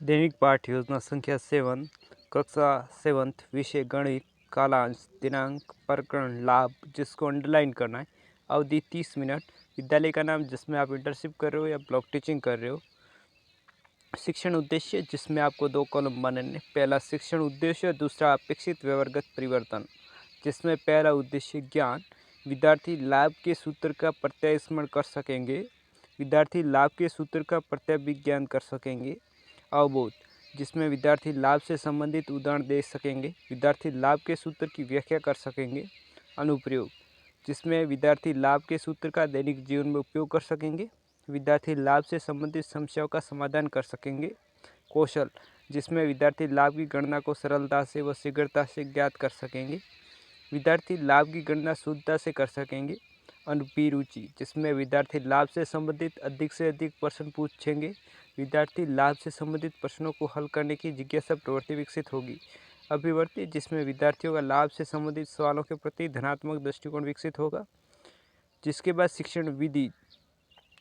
दैनिक पाठ योजना संख्या 7 कक्षा 7th विषय गणित कालांश दिनांक प्रकरण लाभ जिसको अंडरलाइन करना है। अवधि 30 मिनट। विद्यालय का नाम जिसमें आप इंटर्नशिप कर रहे हो या ब्लॉक टीचिंग कर रहे हो। शिक्षण उद्देश्य जिसमें आपको 2 कॉलम बनाने। पहला शिक्षण उद्देश्य, दूसरा अपेक्षित व्यवहारगत परिवर्तन जिसमें पहला उद्देश्य ज्ञान। विद्यार्थी लाभ के सूत्र का प्रत्यय स्मरण कर सकेंगे। विद्यार्थी लाभ के सूत्र का प्रत्यय विज्ञान कर सकेंगे। अवबोध जिसमें विद्यार्थी लाभ से संबंधित उदाहरण दे सकेंगे। विद्यार्थी लाभ के सूत्र की व्याख्या कर सकेंगे। अनुप्रयोग जिसमें विद्यार्थी लाभ के सूत्र का दैनिक जीवन में उपयोग कर सकेंगे। विद्यार्थी लाभ से संबंधित समस्याओं का समाधान कर सकेंगे। कौशल जिसमें विद्यार्थी लाभ की गणना को सरलता से व शीघ्रता से ज्ञात कर सकेंगे। विद्यार्थी लाभ की गणना शुद्धता से कर सकेंगे। अभिरुचि जिसमें विद्यार्थी लाभ से संबंधित अधिक से अधिक प्रश्न पूछेंगे। विद्यार्थी लाभ से संबंधित प्रश्नों को हल करने की जिज्ञासा प्रवृत्ति विकसित होगी। अभिवृत्ति जिसमें विद्यार्थियों का लाभ से संबंधित सवालों के प्रति धनात्मक दृष्टिकोण विकसित होगा। जिसके बाद शिक्षण विधि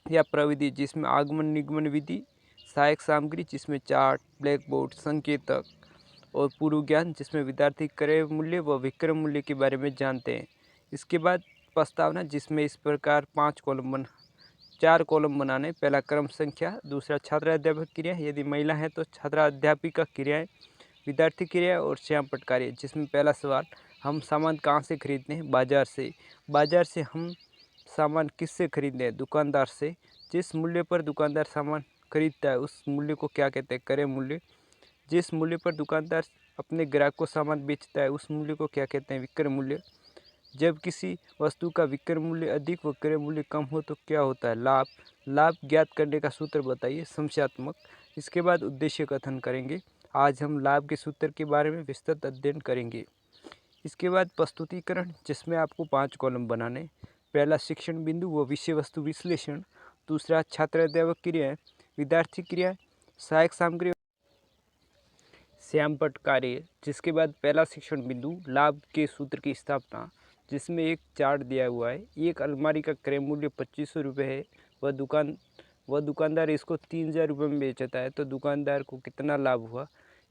या प्रविधि जिसमें आगमन निगमन विधि। सहायक सामग्री जिसमें चार्ट, ब्लैक बोर्ड, संकेतक और पूर्व ज्ञान जिसमें विद्यार्थी क्रय मूल्य व विक्रय मूल्य के बारे में जानते हैं। इसके बाद प्रस्तावना जिसमें इस प्रकार 4 कॉलम बनाने। पहला क्रम संख्या, दूसरा छात्र अध्यापक क्रिया, यदि महिला है तो छात्र अध्यापिका क्रियाएं, विद्यार्थी क्रिया और श्यामपट्ट कार्य जिसमें पहला सवाल हम सामान कहाँ से खरीदते हैं? बाजार से। बाजार से हम सामान किससे खरीदते हैं? दुकानदार से। जिस मूल्य पर दुकानदार सामान खरीदता है उस मूल्य को क्या कहते हैं? क्रय मूल्य। जिस मूल्य पर दुकानदार अपने ग्राहक को सामान बेचता है उस मूल्य को क्या कहते हैं? विक्रय मूल्य। जब किसी वस्तु का विक्रय मूल्य अधिक व क्रय मूल्य कम हो तो क्या होता है? लाभ। लाभ ज्ञात करने का सूत्र बताइए, समस्यात्मक। इसके बाद उद्देश्य कथन करेंगे। आज हम लाभ के सूत्र के बारे में विस्तृत अध्ययन करेंगे। इसके बाद प्रस्तुतिकरण जिसमें आपको 5 कॉलम बनाने। पहला शिक्षण बिंदु व विषय वस्तु विश्लेषण, दूसरा छात्र अध्यापक क्रियाएं, विद्यार्थी क्रिया, सहायक सामग्री, श्यामपट्ट कार्य। जिसके बाद पहला शिक्षण बिंदु लाभ के सूत्र की स्थापना जिसमें एक चार्ट दिया हुआ है। एक अलमारी का क्रय मूल्य 2500 रुपये है। वह दुकानदार इसको 3000 रुपये में बेचता है तो दुकानदार को कितना लाभ हुआ।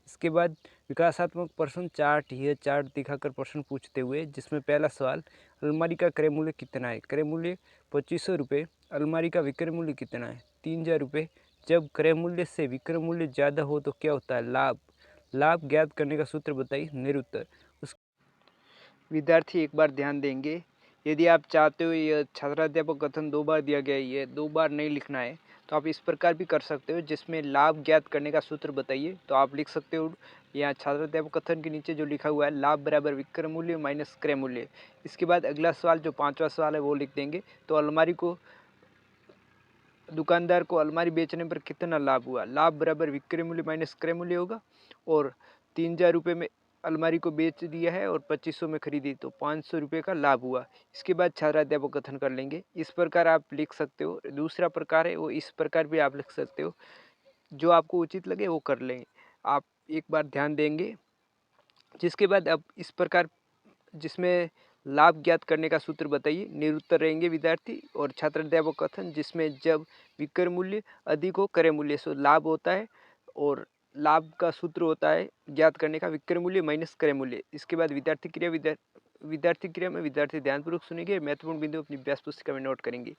इसके बाद विकासात्मक प्रश्न चार्ट, यह चार्ट दिखाकर प्रश्न पूछते हुए जिसमें पहला सवाल अलमारी का क्रय मूल्य कितना है? क्रय मूल्य 2500 रुपये। अलमारी का विक्रय मूल्य कितना है? 3000 रुपये। जब क्रय मूल्य से विक्रय मूल्य ज़्यादा हो तो क्या होता है? लाभ। लाभ ज्ञात करने का सूत्र बताइए, निरुत्तर। उस विद्यार्थी एक बार ध्यान देंगे। यदि आप चाहते हो यह छात्राध्यापक कथन 2 बार दिया गया है, ये 2 बार नहीं लिखना है तो आप इस प्रकार भी कर सकते हो जिसमें लाभ ज्ञात करने का सूत्र बताइए। तो आप लिख सकते हो यहाँ छात्राध्यापक कथन के नीचे जो लिखा हुआ है लाभ बराबर विक्रय मूल्य माइनस क्रय मूल्य। इसके बाद अगला सवाल जो 5वां सवाल है वो लिख देंगे। तो दुकानदार को अलमारी बेचने पर कितना लाभ हुआ? लाभ बराबर विक्रय मूल्य माइनस क्रय मूल्य होगा। और 3000 रुपये में अलमारी को बेच दिया है और 2500 में खरीदी तो 500 रुपये का लाभ हुआ। इसके बाद छात्राध्यापक कथन कर लेंगे। इस प्रकार आप लिख सकते हो। दूसरा प्रकार है वो इस प्रकार भी आप लिख सकते हो, जो आपको उचित लगे वो कर लेंगे। आप एक बार ध्यान देंगे। जिसके बाद अब इस प्रकार जिसमें लाभ ज्ञात करने का सूत्र बताइए, निरुत्तर रहेंगे विद्यार्थी। और छात्राध्यापक कथन जिसमें जब विक्रय मूल्य अधिक हो क्रय मूल्य से लाभ होता है और लाभ का सूत्र होता है ज्ञात करने का विक्रय मूल्य माइनस क्रय मूल्य। इसके बाद विद्यार्थी क्रिया विद्यार्थी क्रिया में विद्यार्थी ध्यानपूर्वक सुनेंगे, महत्वपूर्ण बिंदु अपनी अभ्यास पुस्तिका में नोट करेंगे।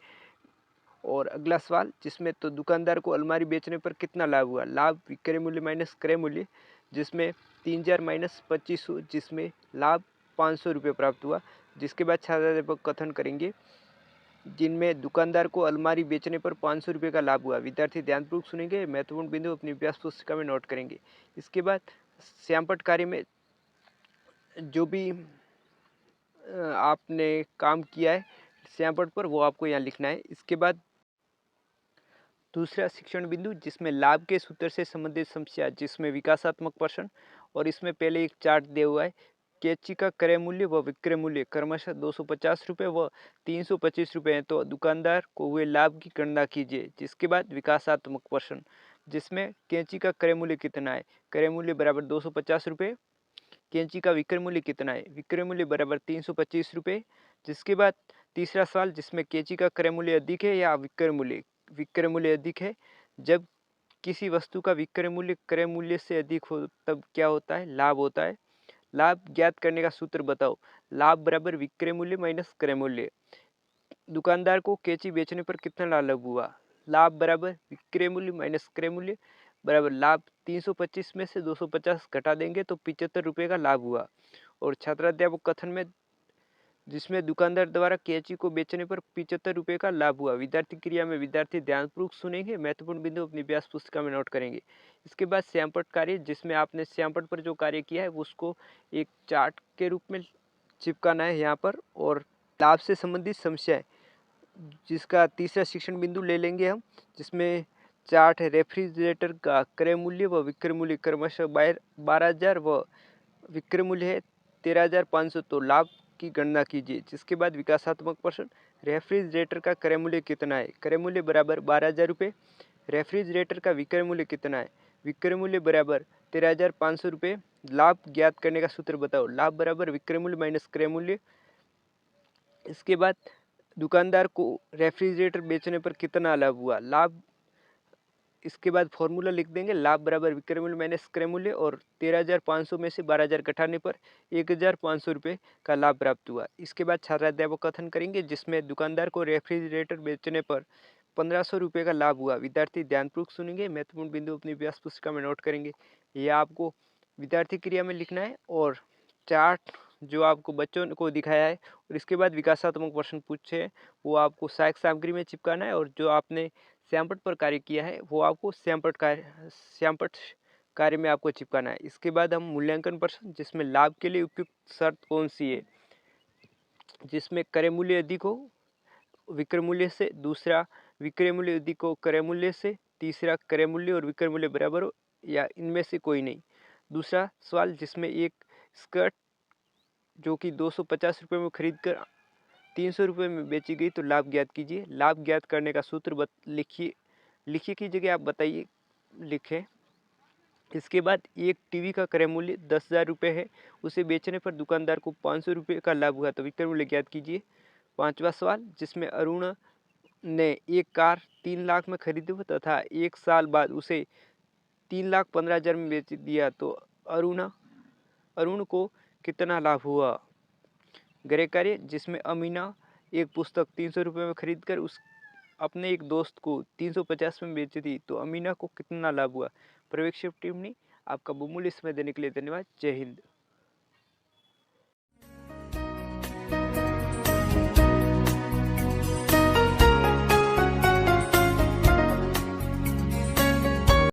और अगला सवाल जिसमें तो दुकानदार को अलमारी बेचने पर कितना लाभ हुआ? लाभ विक्रय मूल्य माइनस क्रय मूल्य जिसमें 3000 माइनस 2500 जिसमें लाभ 500 रुपये प्राप्त हुआ। जिसके बाद छात्राध्यापक कथन करेंगे जिनमें दुकानदार को अलमारी बेचने पर 500 रुपये का लाभ हुआ। विद्यार्थी ध्यानपूर्वक सुनेंगे, महत्वपूर्ण बिंदु अपनी अभ्यास पुस्तिका में नोट करेंगे। इसके बाद श्यामपट्ट कार्य में जो भी आपने काम किया है श्यामपट्ट पर वो आपको यहाँ लिखना है। इसके बाद दूसरा शिक्षण बिंदु जिसमें लाभ के सूत्र से संबंधित समस्या जिसमें विकासात्मक प्रश्न। और इसमें पहले एक चार्ट दिया हुआ है। कैंची का क्रय मूल्य व विक्रय मूल्य क्रमशः 250 रुपये व 325 रुपये है तो दुकानदार को हुए लाभ की गणना कीजिए। जिसके बाद विकासात्मक प्रश्न जिसमें कैंची का क्रय मूल्य कितना है? क्रय मूल्य बराबर 250 रुपये। कैंची का विक्रय मूल्य कितना है? विक्रय मूल्य बराबर 325 रुपये। जिसके बाद तीसरा सवाल जिसमें कैंची का क्रय मूल्य अधिक है या विक्रय मूल्य अधिक है। जब किसी वस्तु का विक्रय मूल्य क्रय मूल्य से अधिक हो तब क्या होता है? लाभ होता है। लाभ ज्ञात करने का सूत्र बताओ। लाभ बराबर विक्रय मूल्य माइनस क्रय मूल्य। दुकानदार को कैंची बेचने पर कितना लाभ हुआ? लाभ बराबर विक्रय मूल्य माइनस क्रय मूल्य बराबर लाभ 325 में से 250 घटा देंगे तो 75 रुपये का लाभ हुआ। और छात्राध्यापक कथन में जिसमें दुकानदार द्वारा कैंची को बेचने पर 75 रुपये का लाभ हुआ। विद्यार्थी क्रिया में विद्यार्थी ध्यानपूर्वक सुनेंगे, महत्वपूर्ण बिंदु अपनी अभ्यास पुस्तिका में नोट करेंगे। इसके बाद श्यामपट्ट कार्य, जिसमें आपने श्यामपट्ट पर जो कार्य किया है उसको एक चार्ट के रूप में चिपकाना है यहाँ पर। और लाभ से संबंधित समस्या है जिसका तीसरा शिक्षण बिंदु ले लेंगे हम, जिसमें चार्ट है रेफ्रिजरेटर का क्रय मूल्य व विक्रय मूल्य क्रमशः 12,000 व विक्रय मूल्य है 13,500, तो लाभ की गणना कीजिए। जिसके बाद विकासात्मक प्रश्न, रेफ्रिजरेटर का क्रय मूल्य कितना है? क्रय मूल्य बराबर 12,000 रुपये। रेफ्रिजरेटर का विक्रय मूल्य कितना है? विक्रय मूल्य बराबर 13,500 रुपये। लाभ ज्ञात करने का सूत्र बताओ। लाभ बराबर विक्रय मूल्य माइनस क्रय मूल्य। इसके बाद दुकानदार को रेफ्रिजरेटर बेचने पर कितना लाभ हुआ? लाभ, इसके बाद फॉर्मूला लिख देंगे, लाभ बराबर विक्रय मूल्य माइनस क्रय मूल्य। और 13,500 में से 12,000 घटाने पर 1,500 रुपये का लाभ प्राप्त हुआ। इसके बाद छात्राध्यापक कथन करेंगे जिसमें दुकानदार को रेफ्रिजरेटर बेचने पर 1,500 रुपये का लाभ हुआ। विद्यार्थी ध्यानपूर्वक सुनेंगे, महत्वपूर्ण बिंदु अपनी अभ्यास पुस्तिका में नोट करेंगे। यह आपको विद्यार्थी क्रिया में लिखना है और चार्ट जो आपको बच्चों को दिखाया है और इसके बाद विकासात्मक प्रश्न पूछे हैं वो आपको सहायक सामग्री में चिपकाना है। और जो आपने श्यामपट्ट पर कार्य किया है वो आपको श्यामपट्ट कार्य में आपको चिपकाना है। इसके बाद हम मूल्यांकन प्रश्न, जिसमें लाभ के लिए उपयुक्त शर्त कौन सी है? जिसमें क्रय मूल्य अधिक हो विक्रय मूल्य से, दूसरा विक्रय मूल्य अधिक हो क्रय मूल्य से, तीसरा क्रय मूल्य और विक्रय मूल्य बराबर हो या इनमें से कोई नहीं। दूसरा सवाल, जिसमें एक स्कर्ट जो कि 250 रुपये में खरीद कर 300 रुपये में बेची गई तो लाभ ज्ञात कीजिए। लाभ ज्ञात करने का सूत्र लिखिए की जगह आप बताइए, लिखें। इसके बाद एक टीवी का क्रय मूल्य 10,000 रुपये है, उसे बेचने पर दुकानदार को 500 रुपये का लाभ हुआ तो विक्रय मूल्य ज्ञात कीजिए। पांचवा सवाल, जिसमें अरुण ने एक कार 3 लाख में खरीदी तथा 1 साल बाद उसे 3,15,000 में बेच दिया तो अरुण को कितना लाभ हुआ? गृह कार्य, जिसमें अमीना एक पुस्तक 300 रुपये में खरीद कर उस अपने एक दोस्त को 350 में बेची थी तो अमीना को कितना लाभ हुआ? पर्यवेक्षक टिप्पणी। आपका बहुमूल्य समय देने के लिए धन्यवाद। जय हिंद।